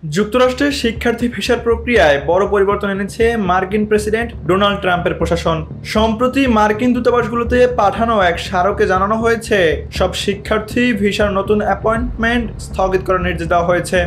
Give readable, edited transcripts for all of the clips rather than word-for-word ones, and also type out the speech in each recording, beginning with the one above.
যুক্তরাষ্ট্রের শিক্ষার্থী ভিসার প্রক্রিয়ায় বড় পরিবর্তন এনেছে মার্কিন প্রেসিডেন্ট ডোনাল্ড ট্রাম্পের প্রশাসন। সম্প্রতি মার্কিন দূতাবাসগুলোতে পাঠানো এক স্মারকে জানানো হয়েছে, সব শিক্ষার্থী ভিসার নতুন অ্যাপয়েন্টমেন্ট স্থগিত করার নির্দেশ দেওয়া হয়েছে।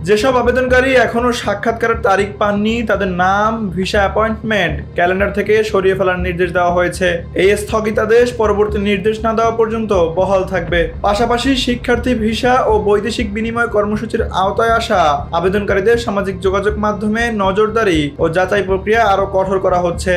যেসব আবেদনকারী এখনও সাক্ষাৎকারের তারিখ পাননি, তাদের নাম, ভিসা অ্যাপয়েন্টমেন্ট ক্যালেন্ডার থেকে সরিয়ে ফেলার নির্দেশ দেওয়া হয়েছে। এই স্থগিতাদেশ পরবর্তী নির্দেশ না দেওয়া পর্যন্ত বহাল থাকবে। পাশাপাশি শিক্ষার্থী ভিসা ও বৈদেশিক বিনিময় কর্মসূচির আওতায় আসা আবেদনকারীদের সামাজিক যোগাযোগ মাধ্যমে নজরদারি ও যাচাই প্রক্রিয়া আরও কঠোর করা হচ্ছে।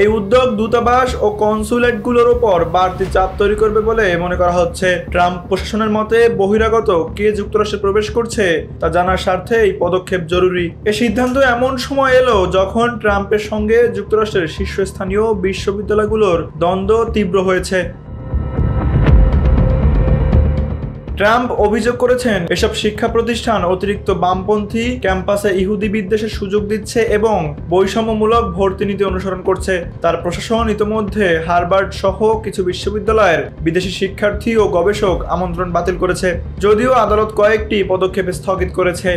এই উদ্যোগ দূতাবাস ও কনসুলেটগুলোর ওপর বাড়তি চাপ তৈরি করবে বলে মনে করা হচ্ছে। ট্রাম্প প্রশাসনের মতে বহিরাগত কে যুক্তরাষ্ট্রে প্রবেশ করছে তা জানার স্বার্থে এই পদক্ষেপ জরুরি। এই সিদ্ধান্ত এমন সময় এলো যখন ট্রাম্পের সঙ্গে যুক্তরাষ্ট্রের শীর্ষস্থানীয় বিশ্ববিদ্যালয়গুলোর দ্বন্দ্ব তীব্র হয়েছে। ট্রাম্প অভিযোগ করেছেন, এসব শিক্ষা প্রতিষ্ঠান অতিরিক্ত বামপন্থী, ক্যাম্পাসে ইহুদি বিদ্বেষের সুযোগ দিচ্ছে এবং বৈষম্যমূলক ভর্তি নীতি অনুসরণ করছে। তার প্রশাসন ইতোমধ্যে হার্ভার্ড সহ কিছু বিশ্ববিদ্যালয়ের বিদেশি শিক্ষার্থী ও গবেষক আমন্ত্রণ বাতিল করেছে, যদিও আদালত কয়েকটি পদক্ষেপ স্থগিত করেছে।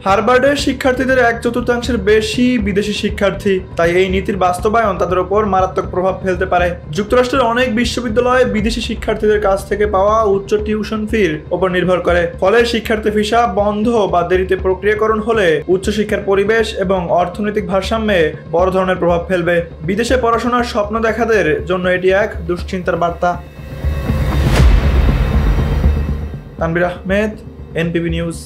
হার্ভার্ডের শিক্ষার্থীদের 1/4 বেশি বিদেশি শিক্ষার্থী, তাই এই নীতির বাস্তবায়ন তাদের উপর মারাত্মক প্রভাব ফেলতে পারে। যুক্তরাষ্ট্রের অনেক বিশ্ববিদ্যালয় বিদেশি শিক্ষার্থীদের কাছ থেকে পাওয়া উচ্চ টিউশন ফির উপর নির্ভর করে। ফলে শিক্ষার্থী ভিসা বন্ধ বা দেরিতে প্রক্রিয়াকরণ হলে উচ্চশিক্ষার পরিবেশ এবং অর্থনৈতিক ভারসাম্যে বড় ধরনের প্রভাব ফেলবে। বিদেশে পড়াশোনার স্বপ্ন দেখাদের জন্য এটি এক দুশ্চিন্তার বার্তা। তানভীর আহমেদ, এনপিবি নিউজ।